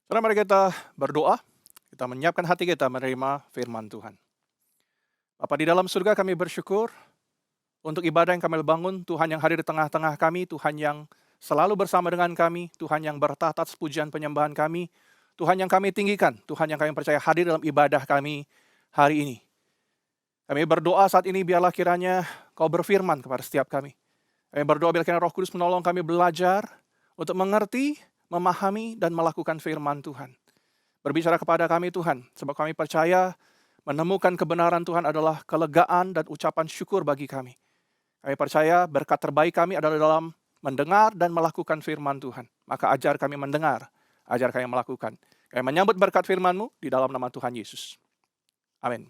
Saudara, mari kita berdoa, kita menyiapkan hati kita menerima firman Tuhan. Bapa di dalam surga, kami bersyukur untuk ibadah yang kami bangun, Tuhan yang hadir di tengah-tengah kami, Tuhan yang selalu bersama dengan kami, Tuhan yang bertahta atas pujian penyembahan kami, Tuhan yang kami tinggikan, Tuhan yang kami percaya hadir dalam ibadah kami hari ini. Kami berdoa saat ini biarlah kiranya Kau berfirman kepada setiap kami. Kami berdoa biarlah kiranya Roh Kudus menolong kami belajar untuk mengerti, memahami, dan melakukan firman Tuhan. Berbicara kepada kami Tuhan, sebab kami percaya menemukan kebenaran Tuhan adalah kelegaan dan ucapan syukur bagi kami. Kami percaya berkat terbaik kami adalah dalam mendengar dan melakukan firman Tuhan. Maka ajar kami mendengar, ajar kami melakukan. Kami menyambut berkat firman-Mu di dalam nama Tuhan Yesus. Amin.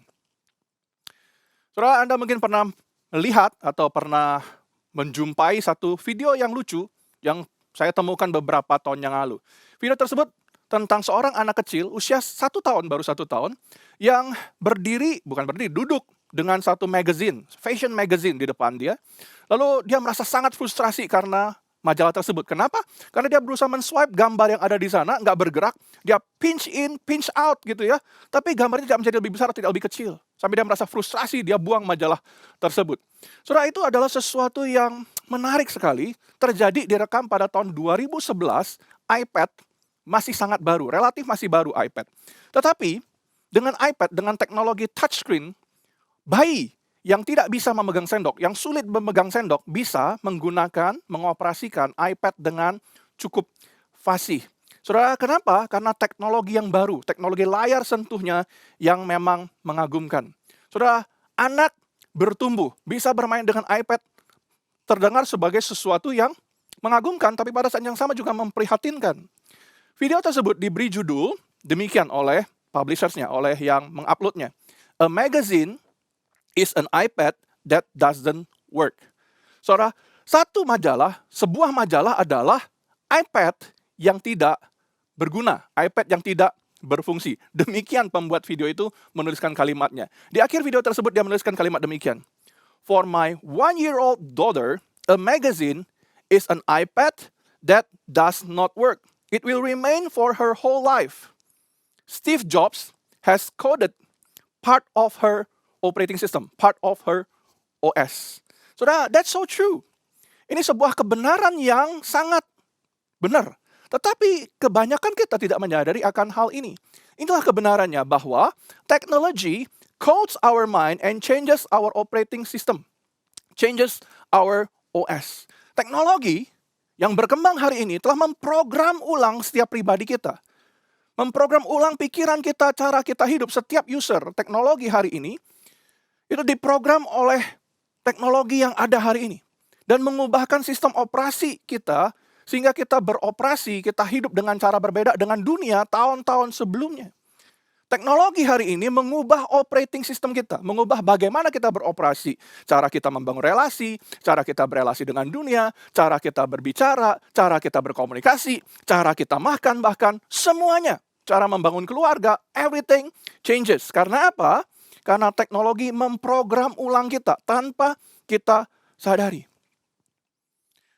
Saudara, Anda mungkin pernah melihat atau pernah menjumpai satu video yang lucu yang saya temukan beberapa tahun yang lalu. Video tersebut tentang seorang anak kecil usia 1 tahun, baru 1 tahun, yang duduk dengan satu magazine, fashion magazine di depan dia. Lalu dia merasa sangat frustrasi karena majalah tersebut. Kenapa? Karena dia berusaha men-swipe gambar yang ada di sana, nggak bergerak. Dia pinch in, pinch out gitu ya. Tapi gambarnya tidak menjadi lebih besar, tidak lebih kecil. Sampai dia merasa frustrasi, dia buang majalah tersebut. Saudara, itu adalah sesuatu yang menarik sekali. Terjadi direkam pada tahun 2011, iPad masih sangat baru, relatif masih baru iPad. Tetapi dengan iPad, dengan teknologi touchscreen, bayi yang tidak bisa memegang sendok, yang sulit memegang sendok, bisa mengoperasikan iPad dengan cukup fasih. Saudara, kenapa? Karena teknologi yang baru, teknologi layar sentuhnya yang memang mengagumkan. Saudara, anak bertumbuh, bisa bermain dengan iPad, terdengar sebagai sesuatu yang mengagumkan, tapi pada saat yang sama juga memprihatinkan. Video tersebut diberi judul demikian oleh publishersnya, oleh yang menguploadnya. A magazine is an iPad that doesn't work. Saudara, sebuah majalah adalah iPad yang tidak berguna, iPad yang tidak berfungsi. Demikian pembuat video itu menuliskan kalimatnya. Di akhir video tersebut dia menuliskan kalimat demikian. For my 1-year-old daughter, a magazine is an iPad that does not work. It will remain for her whole life. Steve Jobs has coded part of her operating system, part of her OS. Saudara, that's so true. Ini sebuah kebenaran yang sangat benar. Tetapi kebanyakan kita tidak menyadari akan hal ini. Inilah kebenarannya bahwa technology codes our mind and changes our operating system. Changes our OS. Teknologi yang berkembang hari ini telah memprogram ulang setiap pribadi kita. Memprogram ulang pikiran kita, cara kita hidup. Setiap user teknologi hari ini itu diprogram oleh teknologi yang ada hari ini. Dan mengubahkan sistem operasi kita, sehingga kita beroperasi, kita hidup dengan cara berbeda dengan dunia tahun-tahun sebelumnya. Teknologi hari ini mengubah operating system kita, mengubah bagaimana kita beroperasi, cara kita membangun relasi, cara kita berelasi dengan dunia, cara kita berbicara, cara kita berkomunikasi, cara kita makan, bahkan semuanya. Cara membangun keluarga, everything changes. Karena apa? Karena teknologi memprogram ulang kita tanpa kita sadari.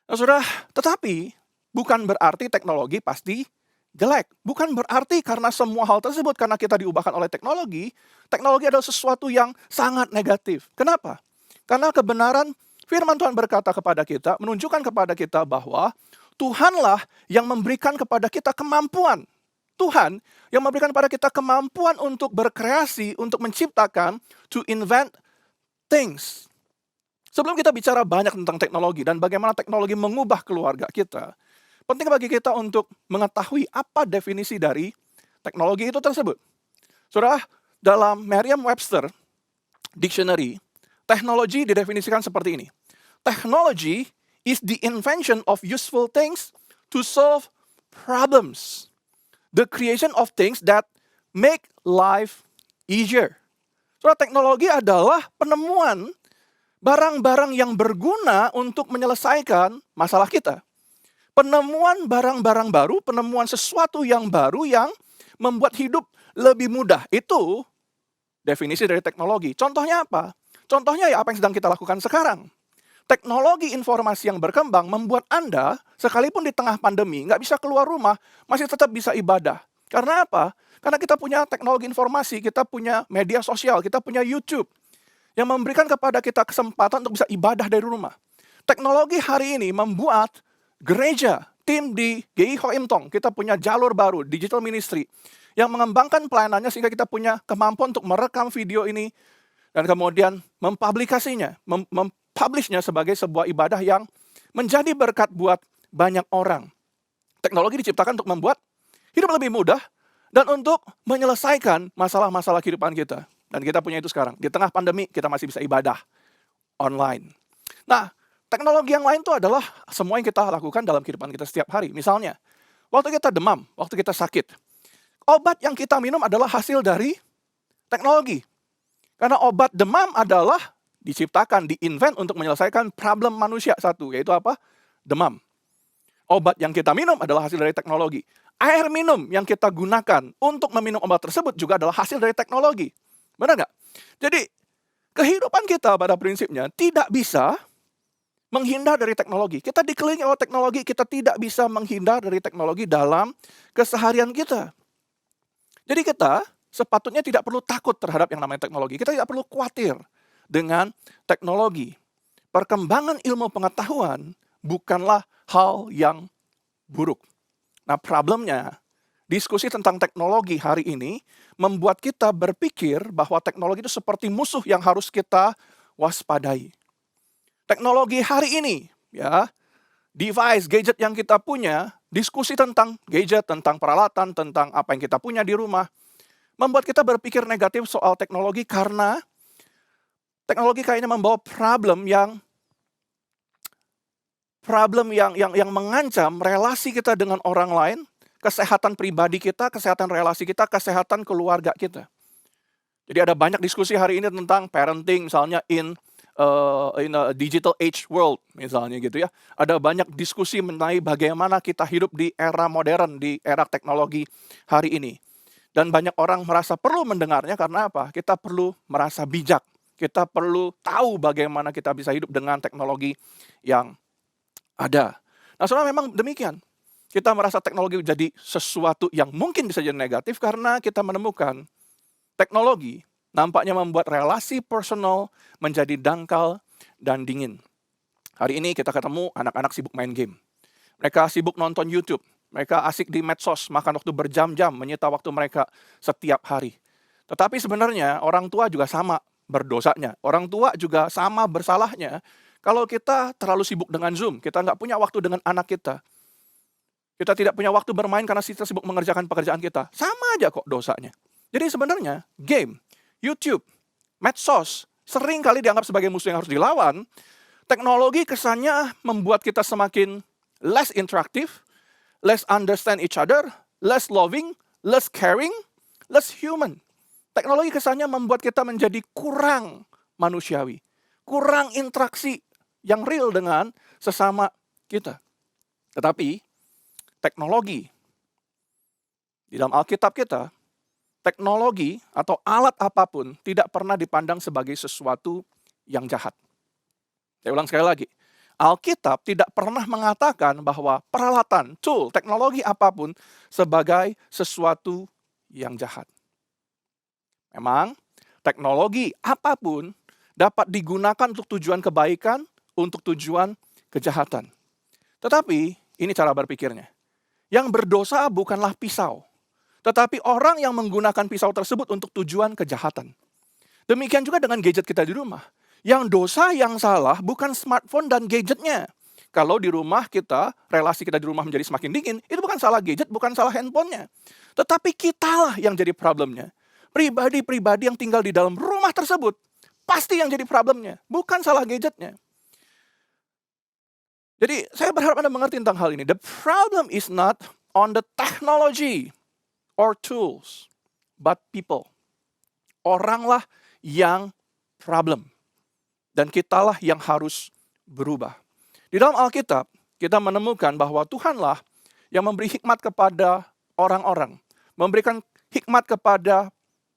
Nah, saudara, tetapi bukan berarti teknologi pasti jelek. Bukan berarti karena semua hal tersebut, karena kita diubahkan oleh teknologi, teknologi adalah sesuatu yang sangat negatif. Kenapa? Karena kebenaran firman Tuhan berkata kepada kita, menunjukkan kepada kita bahwa Tuhanlah yang memberikan kepada kita kemampuan. Tuhan yang memberikan kepada kita kemampuan untuk berkreasi, untuk menciptakan, to invent things. Sebelum kita bicara banyak tentang teknologi dan bagaimana teknologi mengubah keluarga kita, penting bagi kita untuk mengetahui apa definisi dari teknologi itu tersebut. Saudara, dalam Merriam-Webster Dictionary, teknologi didefinisikan seperti ini. Technology is the invention of useful things to solve problems. The creation of things that make life easier. Saudara, teknologi adalah penemuan barang-barang yang berguna untuk menyelesaikan masalah kita. Penemuan barang-barang baru, penemuan sesuatu yang baru yang membuat hidup lebih mudah. Itu definisi dari teknologi. Contohnya apa? Contohnya ya apa yang sedang kita lakukan sekarang. Teknologi informasi yang berkembang membuat Anda, sekalipun di tengah pandemi, nggak bisa keluar rumah, masih tetap bisa ibadah. Karena apa? Karena kita punya teknologi informasi, kita punya media sosial, kita punya YouTube yang memberikan kepada kita kesempatan untuk bisa ibadah dari rumah. Teknologi hari ini membuat gereja, tim di GI Ho Im Tong, kita punya jalur baru, digital ministry, yang mengembangkan pelayanannya sehingga kita punya kemampuan untuk merekam video ini dan kemudian mempublikasinya, mempublishnya sebagai sebuah ibadah yang menjadi berkat buat banyak orang. Teknologi diciptakan untuk membuat hidup lebih mudah dan untuk menyelesaikan masalah-masalah kehidupan kita. Dan kita punya itu sekarang. Di tengah pandemi, kita masih bisa ibadah online. Nah, teknologi yang lain itu adalah semua yang kita lakukan dalam kehidupan kita setiap hari. Misalnya, waktu kita demam, waktu kita sakit, obat yang kita minum adalah hasil dari teknologi. Karena obat demam adalah diciptakan, di-invent untuk menyelesaikan problem manusia satu, yaitu apa? Demam. Obat yang kita minum adalah hasil dari teknologi. Air minum yang kita gunakan untuk meminum obat tersebut juga adalah hasil dari teknologi. Benar nggak? Jadi, kehidupan kita pada prinsipnya tidak bisa menghindar dari teknologi. Kita dikelilingi oleh teknologi, kita tidak bisa menghindar dari teknologi dalam keseharian kita. Jadi kita sepatutnya tidak perlu takut terhadap yang namanya teknologi. Kita tidak perlu khawatir dengan teknologi. Perkembangan ilmu pengetahuan bukanlah hal yang buruk. Nah, problemnya, diskusi tentang teknologi hari ini membuat kita berpikir bahwa teknologi itu seperti musuh yang harus kita waspadai. Teknologi hari ini, ya, device, gadget yang kita punya, diskusi tentang gadget, tentang peralatan, tentang apa yang kita punya di rumah, membuat kita berpikir negatif soal teknologi karena teknologi kayaknya membawa problem yang mengancam relasi kita dengan orang lain, kesehatan pribadi kita, kesehatan relasi kita, kesehatan keluarga kita. Jadi ada banyak diskusi hari ini tentang parenting, misalnya in a digital age world, misalnya gitu ya. Ada banyak diskusi mengenai bagaimana kita hidup di era modern, di era teknologi hari ini. Dan banyak orang merasa perlu mendengarnya karena apa? Kita perlu merasa bijak. Kita perlu tahu bagaimana kita bisa hidup dengan teknologi yang ada. Nah, saudara, memang demikian. Kita merasa teknologi jadi sesuatu yang mungkin bisa jadi negatif karena kita menemukan teknologi nampaknya membuat relasi personal menjadi dangkal dan dingin. Hari ini kita ketemu anak-anak sibuk main game. Mereka sibuk nonton YouTube. Mereka asik di medsos, makan waktu berjam-jam, menyita waktu mereka setiap hari. Tetapi sebenarnya orang tua juga sama berdosanya. Orang tua juga sama bersalahnya kalau kita terlalu sibuk dengan Zoom. Kita nggak punya waktu dengan anak kita. Kita tidak punya waktu bermain karena kita sibuk mengerjakan pekerjaan kita. Sama aja kok dosanya. Jadi sebenarnya game, YouTube, medsos sering kali dianggap sebagai musuh yang harus dilawan. Teknologi kesannya membuat kita semakin less interaktif, less understand each other, less loving, less caring, less human. Teknologi kesannya membuat kita menjadi kurang manusiawi, kurang interaksi yang real dengan sesama kita. Tetapi teknologi di dalam Alkitab kita, teknologi atau alat apapun tidak pernah dipandang sebagai sesuatu yang jahat. Saya ulang sekali lagi. Alkitab tidak pernah mengatakan bahwa peralatan, tool, teknologi apapun sebagai sesuatu yang jahat. Memang teknologi apapun dapat digunakan untuk tujuan kebaikan, untuk tujuan kejahatan. Tetapi ini cara berpikirnya. Yang berdosa bukanlah pisau, tetapi orang yang menggunakan pisau tersebut untuk tujuan kejahatan. Demikian juga dengan gadget kita di rumah. Yang dosa, yang salah bukan smartphone dan gadgetnya. Kalau di rumah kita, relasi kita di rumah menjadi semakin dingin, itu bukan salah gadget, bukan salah handphonenya. Tetapi kitalah yang jadi problemnya. Pribadi-pribadi yang tinggal di dalam rumah tersebut, pasti yang jadi problemnya, bukan salah gadgetnya. Jadi saya berharap Anda mengerti tentang hal ini. The problem is not on the technology or tools, but people. Oranglah yang problem. Dan kitalah yang harus berubah. Di dalam Alkitab, kita menemukan bahwa Tuhanlah yang memberi hikmat kepada orang-orang. Memberikan hikmat kepada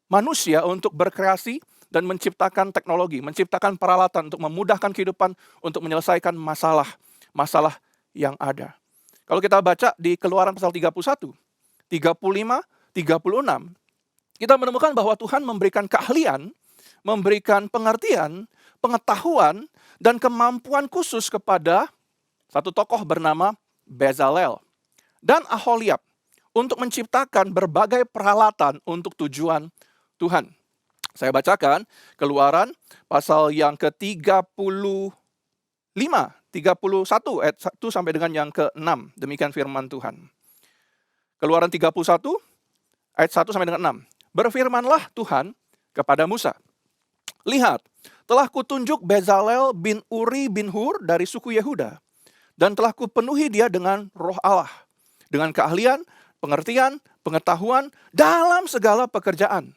manusia untuk berkreasi dan menciptakan teknologi, menciptakan peralatan untuk memudahkan kehidupan, untuk menyelesaikan masalah yang ada. Kalau kita baca di Keluaran pasal 31, 35, 36, kita menemukan bahwa Tuhan memberikan keahlian, memberikan pengertian, pengetahuan, dan kemampuan khusus kepada satu tokoh bernama Bezalel dan Aholiab untuk menciptakan berbagai peralatan untuk tujuan Tuhan. Saya bacakan Keluaran pasal yang ke-35, 31 ayat 1 sampai dengan yang ke-6. Demikian firman Tuhan. Keluaran 31 ayat 1 sampai dengan 6. Berfirmanlah Tuhan kepada Musa, lihat, telah kutunjuk Bezalel bin Uri bin Hur dari suku Yehuda, dan telah kupenuhi dia dengan roh Allah, dengan keahlian, pengertian, pengetahuan dalam segala pekerjaan.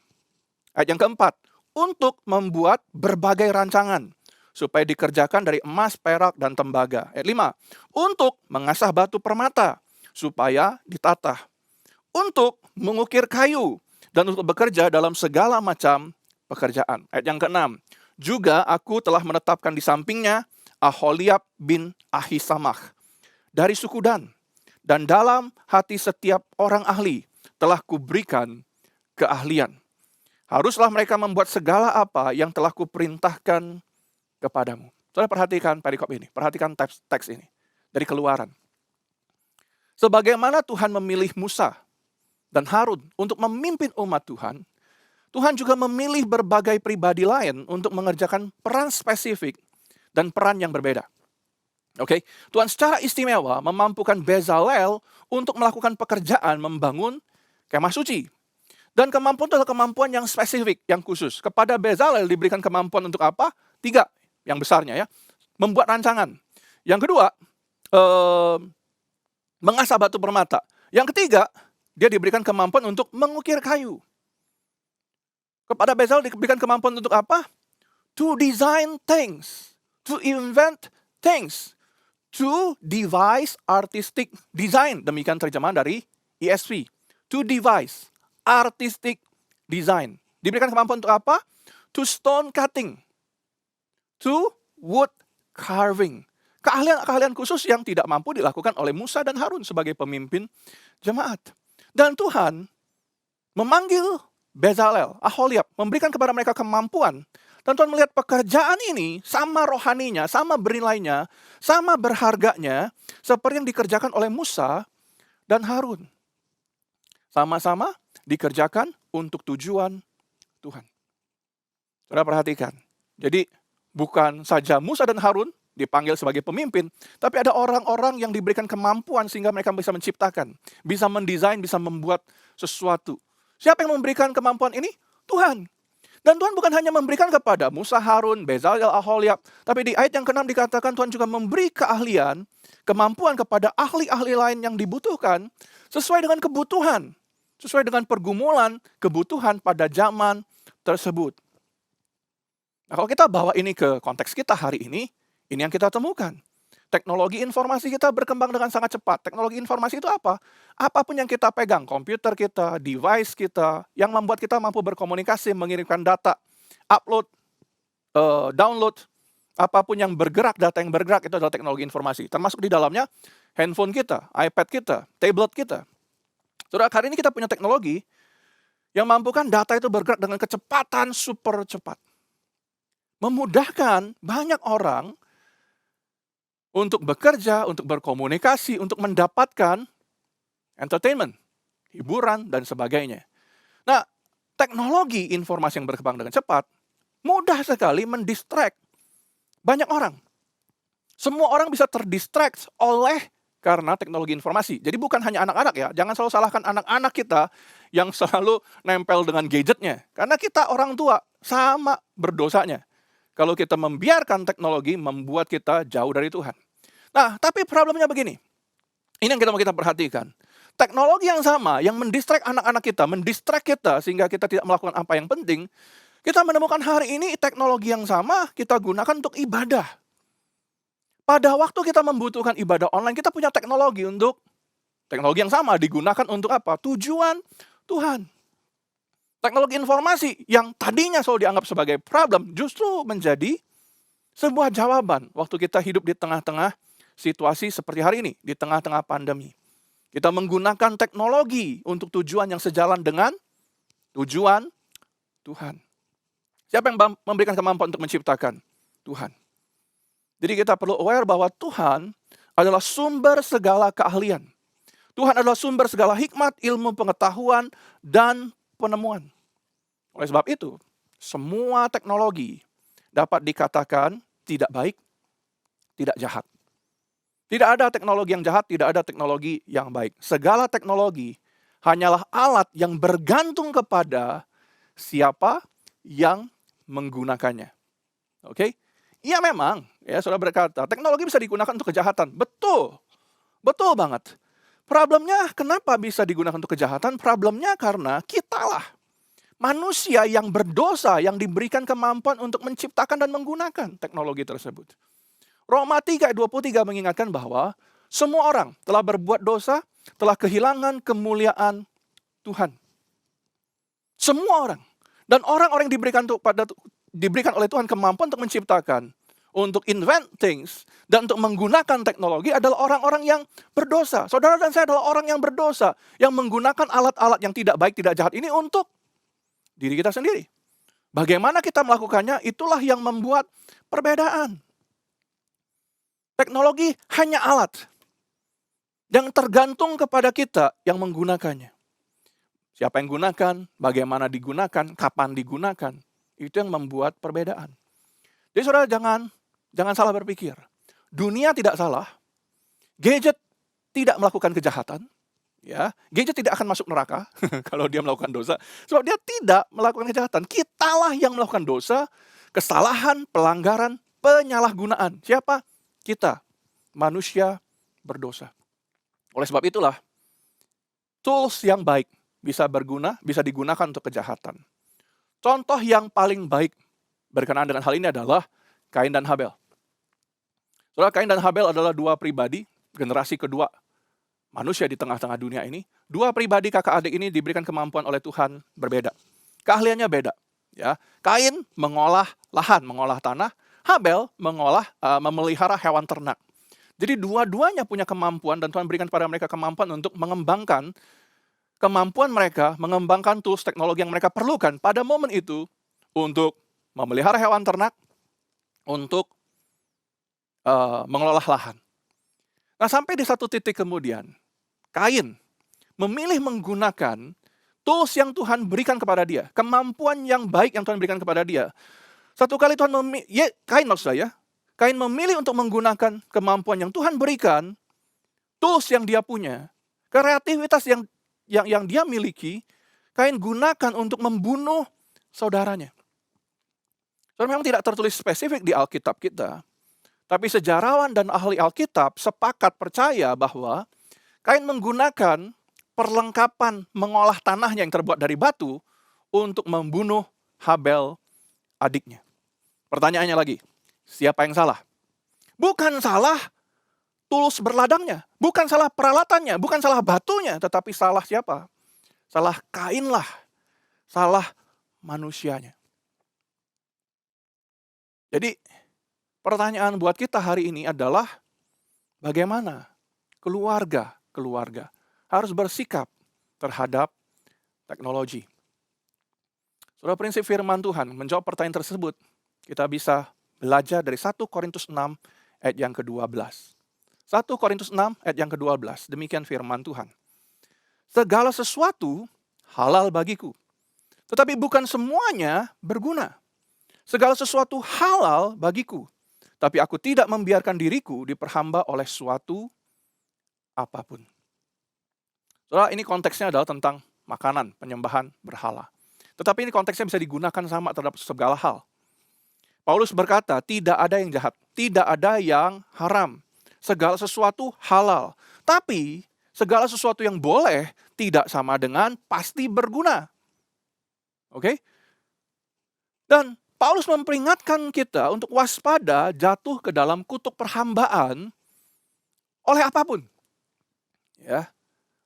Ayat yang keempat, untuk membuat berbagai rancangan, supaya dikerjakan dari emas, perak, dan tembaga. Ayat 5, untuk mengasah batu permata, supaya ditata. Untuk mengukir kayu, dan untuk bekerja dalam segala macam pekerjaan. Ayat yang ke-6, juga aku telah menetapkan di sampingnya Aholiab bin Ahisamach dari suku Dan. Dan dalam hati setiap orang ahli telah kuberikan keahlian. Haruslah mereka membuat segala apa yang telah kuperintahkan kepadamu. Saudara perhatikan perikop ini, perhatikan teks ini dari Keluaran. Sebagaimana Tuhan memilih Musa dan Harun untuk memimpin umat Tuhan, Tuhan juga memilih berbagai pribadi lain untuk mengerjakan peran spesifik dan peran yang berbeda. Oke, Tuhan secara istimewa memampukan Bezalel untuk melakukan pekerjaan membangun kemah suci. Dan kemampuan itu adalah kemampuan yang spesifik, yang khusus. Kepada Bezalel diberikan kemampuan untuk apa? 3 yang besarnya ya. Membuat rancangan. Yang kedua, mengasah batu permata. Yang ketiga, dia diberikan kemampuan untuk mengukir kayu. Kepada Bezalel diberikan kemampuan untuk apa? To design things, to invent things, to devise artistic design. Demikian terjemahan dari ESV. To devise artistic design. Diberikan kemampuan untuk apa? To stone cutting, to wood carving. Keahlian-keahlian khusus yang tidak mampu dilakukan oleh Musa dan Harun sebagai pemimpin jemaat. Dan Tuhan memanggil Bezalel, Aholiab, memberikan kepada mereka kemampuan. Dan Tuhan melihat pekerjaan ini sama rohaninya, sama bernilainya, sama berharganya, seperti yang dikerjakan oleh Musa dan Harun. Sama-sama dikerjakan untuk tujuan Tuhan. Saudara perhatikan, jadi bukan saja Musa dan Harun dipanggil sebagai pemimpin, tapi ada orang-orang yang diberikan kemampuan sehingga mereka bisa menciptakan, bisa mendesain, bisa membuat sesuatu. Siapa yang memberikan kemampuan ini? Tuhan. Dan Tuhan bukan hanya memberikan kepada Musa, Harun, Bezalel, Aholiab, tapi di ayat yang ke-6 dikatakan Tuhan juga memberi keahlian, kemampuan kepada ahli-ahli lain yang dibutuhkan sesuai dengan kebutuhan, sesuai dengan pergumulan, kebutuhan pada zaman tersebut. Nah, kalau kita bawa ini ke konteks kita hari ini yang kita temukan. Teknologi informasi kita berkembang dengan sangat cepat. Teknologi informasi itu apa? Apapun yang kita pegang, komputer kita, device kita, yang membuat kita mampu berkomunikasi, mengirimkan data, upload, download, apapun yang bergerak, data yang bergerak, itu adalah teknologi informasi. Termasuk di dalamnya handphone kita, iPad kita, tablet kita. Saudara, hari ini kita punya teknologi yang mampukan data itu bergerak dengan kecepatan super cepat. Memudahkan banyak orang untuk bekerja, untuk berkomunikasi, untuk mendapatkan entertainment, hiburan, dan sebagainya. Nah, teknologi informasi yang berkembang dengan cepat, mudah sekali mendistract banyak orang. Semua orang bisa terdistract karena teknologi informasi. Jadi bukan hanya anak-anak ya, jangan selalu salahkan anak-anak kita yang selalu nempel dengan gadgetnya. Karena kita orang tua sama berdosanya. Kalau kita membiarkan teknologi membuat kita jauh dari Tuhan. Nah, tapi problemnya begini. Ini yang kita mau kita perhatikan. Teknologi yang sama, yang mendistract anak-anak kita, mendistract kita sehingga kita tidak melakukan apa yang penting, kita menemukan hari ini teknologi yang sama kita gunakan untuk ibadah. Pada waktu kita membutuhkan ibadah online, kita punya teknologi yang sama digunakan untuk apa? Tujuan Tuhan. Teknologi informasi yang tadinya selalu dianggap sebagai problem justru menjadi sebuah jawaban waktu kita hidup di tengah-tengah situasi seperti hari ini, di tengah-tengah pandemi. Kita menggunakan teknologi untuk tujuan yang sejalan dengan tujuan Tuhan. Siapa yang memberikan kemampuan untuk menciptakan? Tuhan. Jadi kita perlu aware bahwa Tuhan adalah sumber segala keahlian. Tuhan adalah sumber segala hikmat, ilmu, pengetahuan, dan penemuan. Oleh sebab itu, semua teknologi dapat dikatakan tidak baik, tidak jahat. Tidak ada teknologi yang jahat, tidak ada teknologi yang baik. Segala teknologi hanyalah alat yang bergantung kepada siapa yang menggunakannya. Oke? Iya memang, ya saudara berkata, teknologi bisa digunakan untuk kejahatan. Betul. Betul banget. Problemnya kenapa bisa digunakan untuk kejahatan? Problemnya karena kitalah manusia yang berdosa yang diberikan kemampuan untuk menciptakan dan menggunakan teknologi tersebut. Roma 3 ayat 23 mengingatkan bahwa semua orang telah berbuat dosa, telah kehilangan kemuliaan Tuhan. Semua orang. Dan orang-orang yang diberikan oleh Tuhan kemampuan untuk menciptakan, untuk invent things, dan untuk menggunakan teknologi adalah orang-orang yang berdosa. Saudara dan saya adalah orang yang berdosa, yang menggunakan alat-alat yang tidak baik, tidak jahat ini untuk diri kita sendiri. Bagaimana kita melakukannya, itulah yang membuat perbedaan. Teknologi hanya alat yang tergantung kepada kita yang menggunakannya. Siapa yang gunakan, bagaimana digunakan, kapan digunakan, itu yang membuat perbedaan. Jadi saudara jangan salah berpikir. Dunia tidak salah, gadget tidak melakukan kejahatan, ya. Gadget tidak akan masuk neraka kalau dia melakukan dosa, sebab dia tidak melakukan kejahatan. Kitalah yang melakukan dosa, kesalahan, pelanggaran, penyalahgunaan. Siapa? Kita, manusia berdosa. Oleh sebab itulah, tools yang baik bisa digunakan untuk kejahatan. Contoh yang paling baik berkenaan dengan hal ini adalah Kain dan Habel. Saudara, Kain dan Habel adalah dua pribadi, generasi kedua manusia di tengah-tengah dunia ini. Dua pribadi kakak adik ini diberikan kemampuan oleh Tuhan berbeda. Keahliannya beda. Ya, Kain mengolah lahan, mengolah tanah. Habel memelihara hewan ternak. Jadi dua-duanya punya kemampuan dan Tuhan berikan pada mereka kemampuan untuk mengembangkan kemampuan mereka, mengembangkan tools teknologi yang mereka perlukan pada momen itu untuk memelihara hewan ternak, untuk mengelola lahan. Nah, sampai di satu titik kemudian, Kain memilih menggunakan tools yang Tuhan berikan kepada dia, kemampuan yang baik yang Tuhan berikan kepada dia. Satu kali Kain memilih untuk menggunakan kemampuan yang Tuhan berikan, tools yang dia punya, kreativitas yang dia miliki, Kain gunakan untuk membunuh saudaranya. Memang tidak tertulis spesifik di Alkitab kita, tapi sejarawan dan ahli Alkitab sepakat percaya bahwa Kain menggunakan perlengkapan mengolah tanahnya yang terbuat dari batu untuk membunuh Habel, adiknya. Pertanyaannya lagi, siapa yang salah? Bukan salah tools berladangnya, bukan salah peralatannya, bukan salah batunya, tetapi salah siapa? Salah Kain lah, salah manusianya. Jadi pertanyaan buat kita hari ini adalah bagaimana keluarga harus bersikap terhadap teknologi. Saudara, prinsip firman Tuhan menjawab pertanyaan tersebut, kita bisa belajar dari 1 Korintus 6 ayat yang ke-12. 1 Korintus 6 ayat yang ke-12, demikian firman Tuhan. Segala sesuatu halal bagiku, tetapi bukan semuanya berguna. Segala sesuatu halal bagiku, tapi aku tidak membiarkan diriku diperhamba oleh suatu apapun. Saudara, ini konteksnya adalah tentang makanan, penyembahan berhala. Tetapi ini konteksnya bisa digunakan sama terhadap segala hal. Paulus berkata, tidak ada yang jahat, tidak ada yang haram. Segala sesuatu halal. Tapi, segala sesuatu yang boleh tidak sama dengan pasti berguna. Oke? Dan Paulus memperingatkan kita untuk waspada jatuh ke dalam kutuk perhambaan oleh apapun. Ya.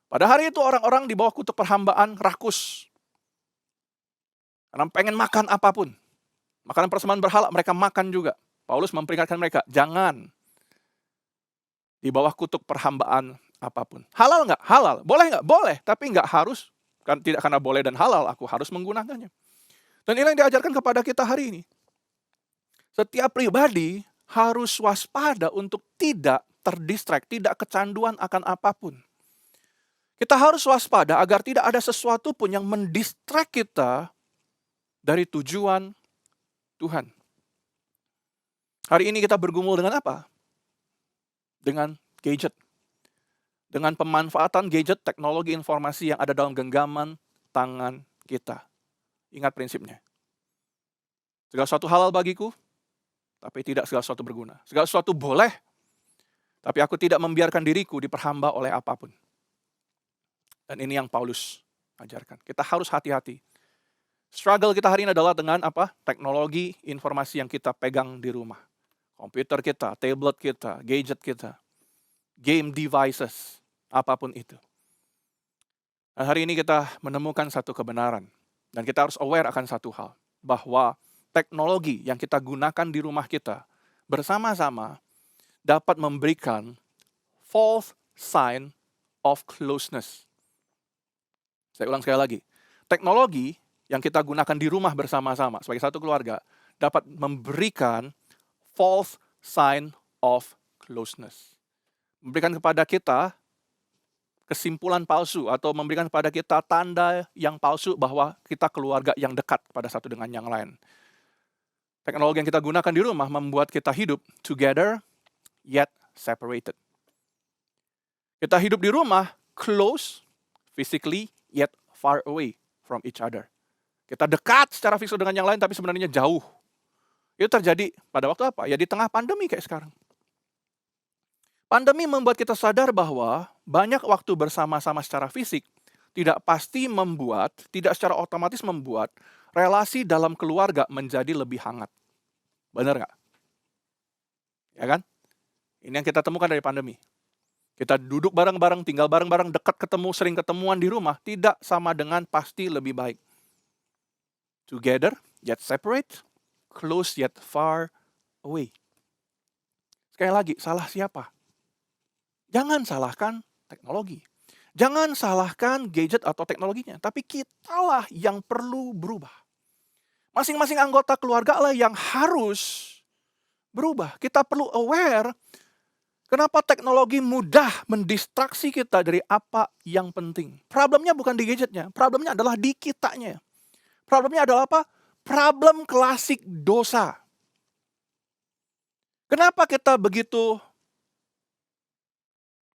Pada hari itu orang-orang di bawah kutuk perhambaan rakus. Karena pengen makan apapun. Makanan persembahan berhala mereka makan juga. Paulus memperingatkan mereka, jangan di bawah kutuk perhambaan apapun. Halal nggak? Halal. Boleh nggak? Boleh. Tapi nggak harus, kan tidak karena boleh dan halal, aku harus menggunakannya. Dan ini yang diajarkan kepada kita hari ini. Setiap pribadi harus waspada untuk tidak terdistract, tidak kecanduan akan apapun. Kita harus waspada agar tidak ada sesuatu pun yang mendistract kita dari tujuan Tuhan. Hari ini kita bergumul dengan apa? Dengan gadget. Dengan pemanfaatan gadget, teknologi informasi yang ada dalam genggaman tangan kita. Ingat prinsipnya. Segala sesuatu halal bagiku, tapi tidak segala sesuatu berguna. Segala sesuatu boleh, tapi aku tidak membiarkan diriku diperhamba oleh apapun. Dan ini yang Paulus ajarkan. Kita harus hati-hati. Struggle kita hari ini adalah dengan apa? Teknologi informasi yang kita pegang di rumah. Komputer kita, tablet kita, gadget kita, game devices, apapun itu. Dan hari ini kita menemukan satu kebenaran. Dan kita harus aware akan satu hal. Bahwa teknologi yang kita gunakan di rumah kita bersama-sama dapat memberikan false sign of closeness. Saya ulang sekali lagi. Teknologi yang kita gunakan di rumah bersama-sama sebagai satu keluarga dapat memberikan false sign of closeness. Memberikan kepada kita kesimpulan palsu atau memberikan kepada kita tanda yang palsu bahwa kita keluarga yang dekat pada satu dengan yang lain. Teknologi yang kita gunakan di rumah membuat kita hidup together yet separated. Kita hidup di rumah close physically yet far away from each other. Kita dekat secara fisik dengan yang lain tapi sebenarnya jauh. Itu terjadi pada waktu apa? Ya di tengah pandemi kayak sekarang. Pandemi membuat kita sadar bahwa banyak waktu bersama-sama secara fisik tidak pasti membuat, tidak secara otomatis membuat relasi dalam keluarga menjadi lebih hangat. Benar nggak? Ya kan? Ini yang kita temukan dari pandemi. Kita duduk bareng-bareng, tinggal bareng-bareng, dekat ketemu, sering ketemuan di rumah, tidak sama dengan pasti lebih baik. Together, yet separate, close yet far away. Sekali lagi, salah siapa? Jangan salahkan teknologi. Jangan salahkan gadget atau teknologinya, tapi kitalah yang perlu berubah. Masing-masing anggota keluarga lah yang harus berubah. Kita perlu aware kenapa teknologi mudah mendistraksi kita dari apa yang penting. Problemnya bukan di gadgetnya, problemnya adalah di kitanya. Problemnya adalah apa? Problem klasik dosa. Kenapa kita begitu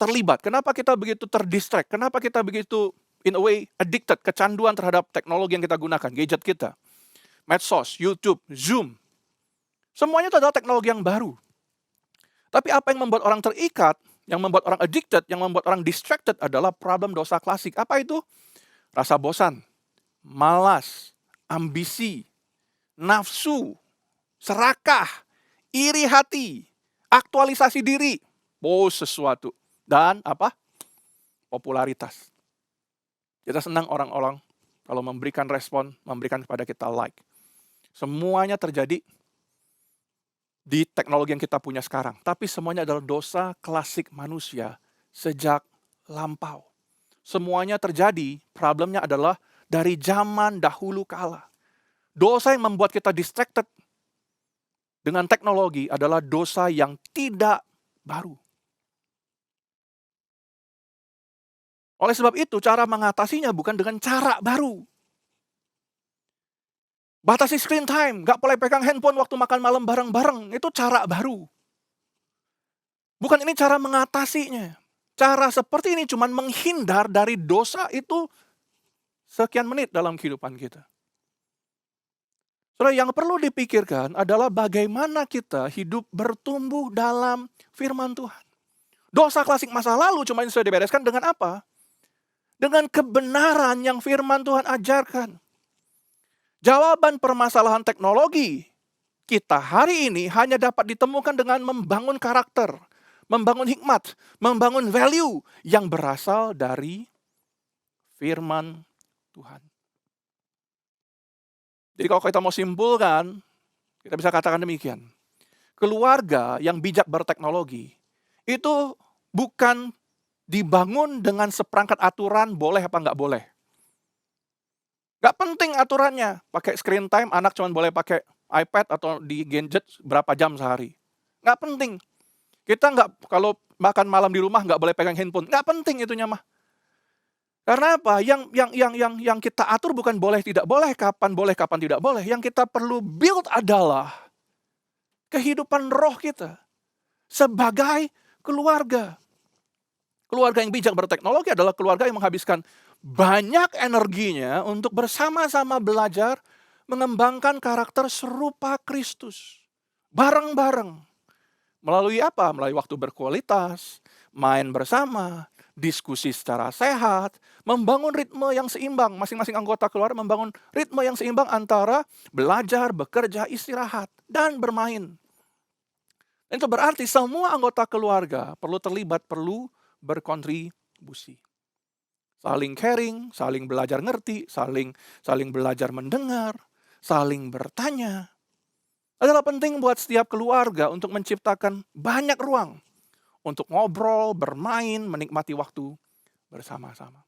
terlibat? Kenapa kita begitu terdistract? Kenapa kita begitu in a way addicted, kecanduan terhadap teknologi yang kita gunakan, gadget kita? Medsos, YouTube, Zoom. Semuanya itu adalah teknologi yang baru. Tapi apa yang membuat orang terikat, yang membuat orang addicted, yang membuat orang distracted adalah problem dosa klasik. Apa itu? Rasa bosan, malas, ambisi, nafsu, serakah, iri hati, aktualisasi diri, sesuatu. Dan apa? Popularitas. Kita senang orang-orang kalau memberikan respon, memberikan kepada kita like. Semuanya terjadi di teknologi yang kita punya sekarang. Tapi semuanya adalah dosa klasik manusia sejak lampau. Semuanya terjadi, problemnya adalah dari zaman dahulu kala. Dosa yang membuat kita distracted dengan teknologi adalah dosa yang tidak baru. Oleh sebab itu, cara mengatasinya bukan dengan cara baru. Batasi screen time, gak boleh pegang handphone waktu makan malam bareng-bareng. Itu cara baru. Bukan ini cara mengatasinya. Cara seperti ini cuma menghindar dari dosa itu sekian menit dalam kehidupan kita. Saudara, yang perlu dipikirkan adalah bagaimana kita hidup bertumbuh dalam firman Tuhan. Dosa klasik masa lalu cuma sudah dibereskan dengan apa? Dengan kebenaran yang firman Tuhan ajarkan. Jawaban permasalahan teknologi kita hari ini hanya dapat ditemukan dengan membangun karakter, membangun hikmat, membangun value yang berasal dari firman Tuhan. Jadi kalau kita mau simpulkan, kita bisa katakan demikian. Keluarga yang bijak berteknologi itu bukan dibangun dengan seperangkat aturan boleh apa nggak boleh. Nggak penting aturannya, pakai screen time anak cuma boleh pakai iPad atau di gadget berapa jam sehari. Nggak penting. Kita nggak, kalau makan malam di rumah nggak boleh pegang handphone. Nggak penting itunya mah. Karena apa? Yang kita atur bukan boleh tidak boleh, kapan tidak boleh. Yang kita perlu build adalah kehidupan roh kita sebagai keluarga. Keluarga yang bijak berteknologi adalah keluarga yang menghabiskan banyak energinya untuk bersama-sama belajar mengembangkan karakter serupa Kristus. Bareng-bareng. Melalui apa? Melalui waktu berkualitas, main bersama, diskusi secara sehat, membangun ritme yang seimbang. Masing-masing anggota keluarga membangun ritme yang seimbang antara belajar, bekerja, istirahat, dan bermain. Dan itu berarti semua anggota keluarga perlu terlibat, perlu berkontribusi. Saling caring, saling belajar ngerti, saling belajar mendengar, saling bertanya. Adalah penting buat setiap keluarga untuk menciptakan banyak ruang untuk ngobrol, bermain, menikmati waktu bersama-sama.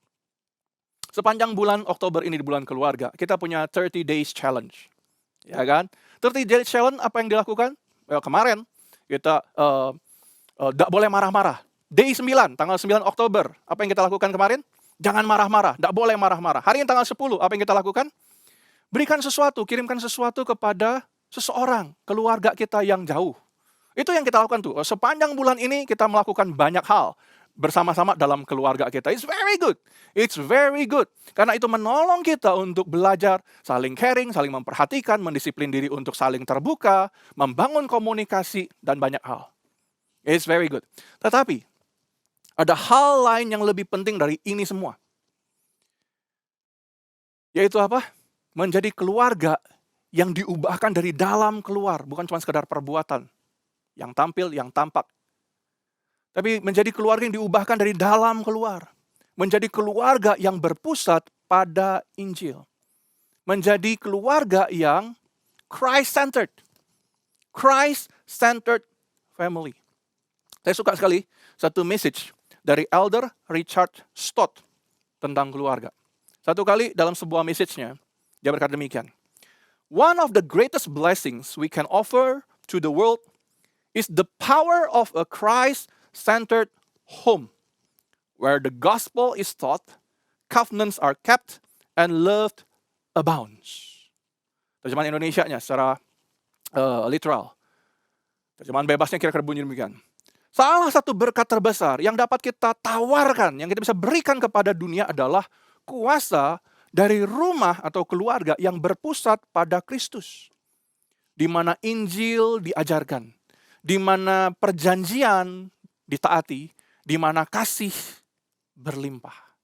Sepanjang bulan Oktober ini, di bulan keluarga, kita punya 30 Days Challenge. Ya kan? 30 Days Challenge apa yang dilakukan? Kemarin kita tidak boleh marah-marah. Day 9, tanggal 9 Oktober, apa yang kita lakukan kemarin? Jangan marah-marah, tidak boleh marah-marah. Hari ini tanggal 10, apa yang kita lakukan? Berikan sesuatu, kirimkan sesuatu kepada seseorang, keluarga kita yang jauh. Itu yang kita lakukan tuh. Sepanjang bulan ini kita melakukan banyak hal bersama-sama dalam keluarga kita. It's very good. It's very good. Karena itu menolong kita untuk belajar saling caring, saling memperhatikan, mendisiplin diri untuk saling terbuka, membangun komunikasi, dan banyak hal. It's very good. Tetapi, ada hal lain yang lebih penting dari ini semua. Yaitu apa? Menjadi keluarga yang diubahkan dari dalam keluar, bukan cuma sekedar perbuatan yang tampil, yang tampak. Tapi menjadi keluarga yang diubahkan dari dalam keluar. Menjadi keluarga yang berpusat pada Injil. Menjadi keluarga yang Christ-centered. Christ-centered family. Saya suka sekali satu message dari Elder Richard Stott tentang keluarga. Satu kali dalam sebuah message-nya, dia berkata demikian. One of the greatest blessings we can offer to the world is the power of a Christ-centered home, where the gospel is taught, covenants are kept, and love abounds. Terjemahan Indonesianya secara literal. Terjemahan bebasnya kira-kira bunyi demikian. Salah satu berkat terbesar yang dapat kita tawarkan, yang kita bisa berikan kepada dunia adalah kuasa dari rumah atau keluarga yang berpusat pada Kristus. Di mana Injil diajarkan, di mana perjanjian ditaati, di mana kasih berlimpah.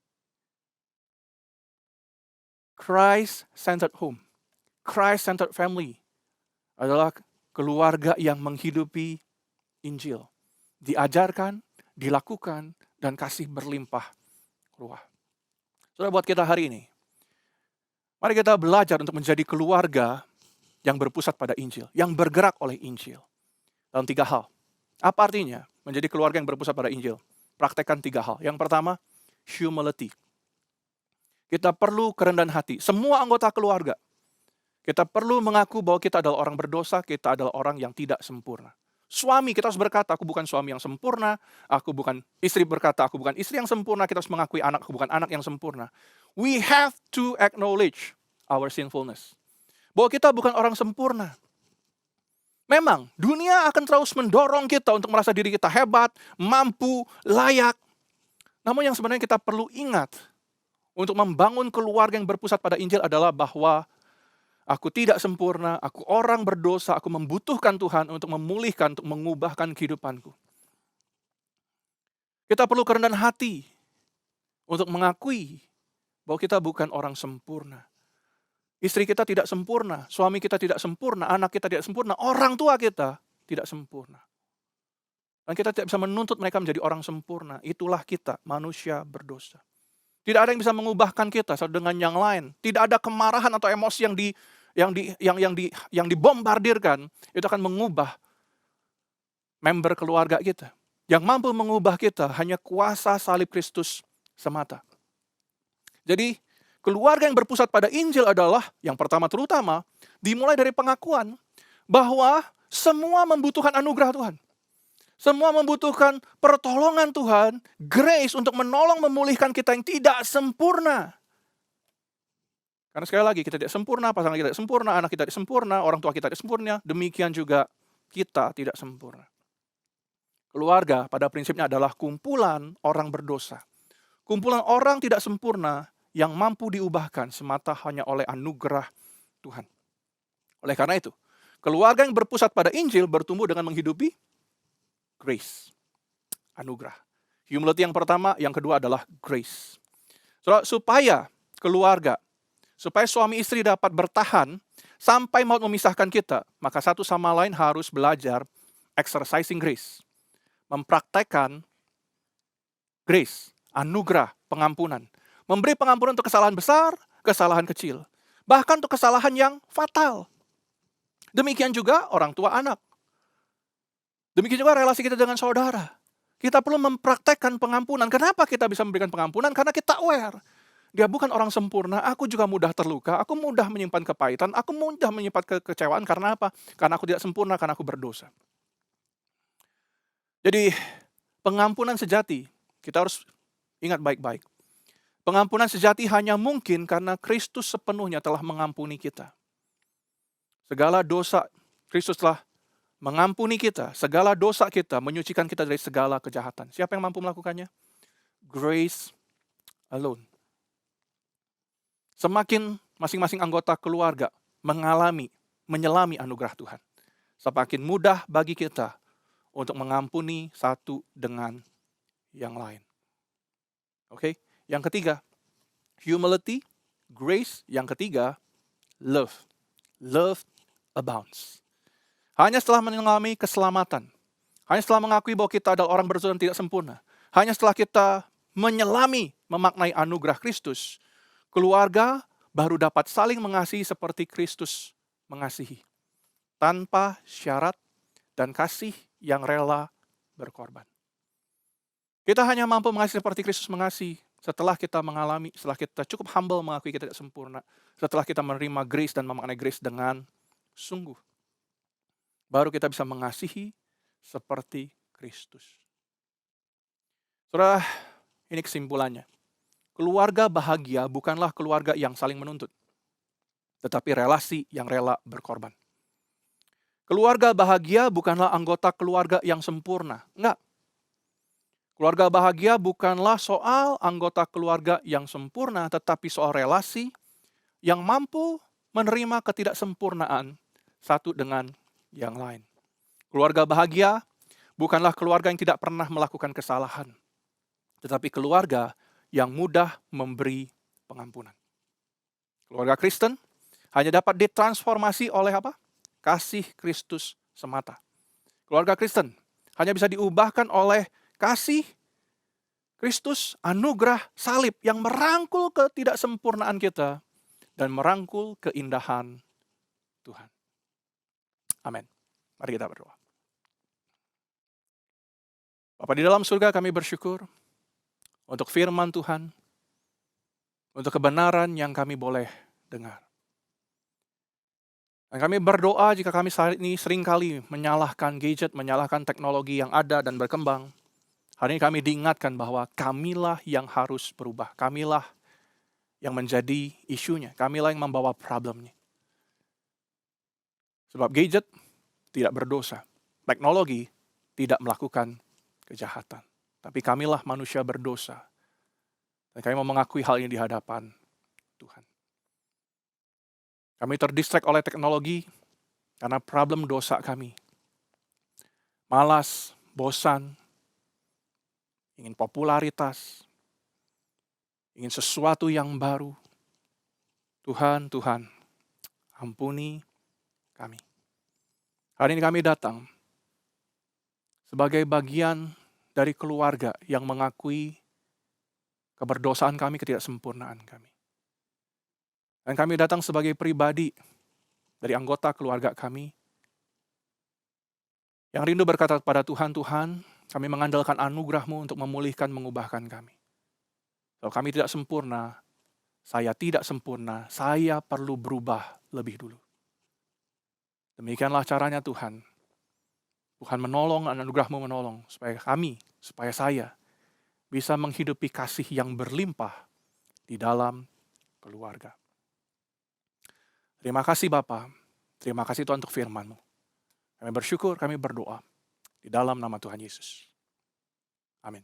Christ-centered home, Christ-centered family adalah keluarga yang menghidupi Injil. Diajarkan, dilakukan, dan kasih berlimpah ruah. Saudara, buat kita hari ini, mari kita belajar untuk menjadi keluarga yang berpusat pada Injil, yang bergerak oleh Injil. Dalam 3 hal. Apa artinya menjadi keluarga yang berpusat pada Injil? Praktekkan 3 hal. Yang pertama, humility. Kita perlu kerendahan hati. Semua anggota keluarga. Kita perlu mengaku bahwa kita adalah orang berdosa, kita adalah orang yang tidak sempurna. Suami, kita harus berkata, aku bukan suami yang sempurna, aku bukan istri berkata, aku bukan istri yang sempurna, kita harus mengakui anak, aku bukan anak yang sempurna. We have to acknowledge our sinfulness. Bahwa kita bukan orang sempurna. Memang, dunia akan terus mendorong kita untuk merasa diri kita hebat, mampu, layak. Namun yang sebenarnya kita perlu ingat, untuk membangun keluarga yang berpusat pada Injil adalah bahwa aku tidak sempurna, aku orang berdosa, aku membutuhkan Tuhan untuk memulihkan, untuk mengubahkan kehidupanku. Kita perlu kerendahan hati untuk mengakui bahwa kita bukan orang sempurna. Istri kita tidak sempurna, suami kita tidak sempurna, anak kita tidak sempurna, orang tua kita tidak sempurna. Dan kita tidak bisa menuntut mereka menjadi orang sempurna. Itulah kita, manusia berdosa. Tidak ada yang bisa mengubahkan kita satu dengan yang lain. Tidak ada kemarahan atau emosi yang dibombardirkan, itu akan mengubah member keluarga kita. Yang mampu mengubah kita hanya kuasa salib Kristus semata. Jadi, keluarga yang berpusat pada Injil adalah, yang pertama terutama, dimulai dari pengakuan bahwa semua membutuhkan anugerah Tuhan. Semua membutuhkan pertolongan Tuhan, grace untuk menolong memulihkan kita yang tidak sempurna. Karena sekali lagi, kita tidak sempurna, pasangan kita tidak sempurna, anak kita tidak sempurna, orang tua kita tidak sempurna, demikian juga kita tidak sempurna. Keluarga pada prinsipnya adalah kumpulan orang berdosa. Kumpulan orang tidak sempurna yang mampu diubahkan semata hanya oleh anugerah Tuhan. Oleh karena itu, keluarga yang berpusat pada Injil bertumbuh dengan menghidupi grace, anugerah. Humility yang pertama, yang kedua adalah grace. Supaya keluarga, supaya suami istri dapat bertahan sampai maut memisahkan kita, maka satu sama lain harus belajar exercising grace. Mempraktekkan grace, anugerah, pengampunan. Memberi pengampunan untuk kesalahan besar, kesalahan kecil. Bahkan untuk kesalahan yang fatal. Demikian juga orang tua anak. Demikian juga relasi kita dengan saudara. Kita perlu mempraktekkan pengampunan. Kenapa kita bisa memberikan pengampunan? Karena kita aware. Dia bukan orang sempurna, aku juga mudah terluka, aku mudah menyimpan kepahitan, aku mudah menyimpan kekecewaan. Karena apa? Karena aku tidak sempurna, karena aku berdosa. Jadi, pengampunan sejati, kita harus ingat baik-baik. Pengampunan sejati hanya mungkin karena Kristus sepenuhnya telah mengampuni kita. Segala dosa, Kristus telah mengampuni kita. Segala dosa kita, menyucikan kita dari segala kejahatan. Siapa yang mampu melakukannya? Grace alone. Semakin masing-masing anggota keluarga menyelami anugerah Tuhan, semakin mudah bagi kita untuk mengampuni satu dengan yang lain. Oke? Yang ketiga, humility, grace. Yang ketiga, love. Love abounds. Hanya setelah mengalami keselamatan, hanya setelah mengakui bahwa kita adalah orang berdosa dan tidak sempurna, hanya setelah kita memaknai anugerah Kristus, keluarga baru dapat saling mengasihi seperti Kristus mengasihi, tanpa syarat dan kasih yang rela berkorban. Kita hanya mampu mengasihi seperti Kristus mengasihi setelah kita cukup humble mengakui kita tidak sempurna, setelah kita menerima grace dan memaknai grace dengan sungguh. Baru kita bisa mengasihi seperti Kristus. Saudara, ini kesimpulannya. Keluarga bahagia bukanlah keluarga yang saling menuntut, tetapi relasi yang rela berkorban. Keluarga bahagia bukanlah anggota keluarga yang sempurna. Enggak. Keluarga bahagia bukanlah soal anggota keluarga yang sempurna, tetapi soal relasi yang mampu menerima ketidaksempurnaan satu dengan yang lain. Keluarga bahagia bukanlah keluarga yang tidak pernah melakukan kesalahan, tetapi keluarga yang mudah memberi pengampunan. Keluarga Kristen hanya dapat ditransformasi oleh apa? Kasih Kristus semata. Keluarga Kristen hanya bisa diubahkan oleh kasih Kristus, anugerah salib yang merangkul ketidaksempurnaan kita dan merangkul keindahan Tuhan. Amin. Mari kita berdoa. Bapa di dalam surga, kami bersyukur untuk firman Tuhan, untuk kebenaran yang kami boleh dengar. Dan kami berdoa jika kami saat ini seringkali menyalahkan gadget, menyalahkan teknologi yang ada dan berkembang. Hari ini kami diingatkan bahwa kamilah yang harus berubah. Kamilah yang menjadi isunya. Kamilah yang membawa problemnya. Sebab gadget tidak berdosa. Teknologi tidak melakukan kejahatan. Tapi kamilah manusia berdosa. Dan kami mau mengakui hal ini di hadapan Tuhan. Kami terdistract oleh teknologi karena problem dosa kami. Malas, bosan, ingin popularitas, ingin sesuatu yang baru. Tuhan, ampuni kami. Hari ini kami datang sebagai bagian dari keluarga yang mengakui keberdosaan kami, ketidaksempurnaan kami. Dan kami datang sebagai pribadi dari anggota keluarga kami yang rindu berkata kepada Tuhan, Tuhan, kami mengandalkan anugerah-Mu untuk memulihkan, mengubahkan kami. Kalau kami tidak sempurna, saya tidak sempurna, saya perlu berubah lebih dulu. Demikianlah caranya Tuhan. Tuhan menolong, anugerah-Mu menolong, supaya saya bisa menghidupi kasih yang berlimpah di dalam keluarga. Terima kasih Bapa, terima kasih Tuhan untuk firman-Mu. Kami bersyukur, kami berdoa di dalam nama Tuhan Yesus. Amin.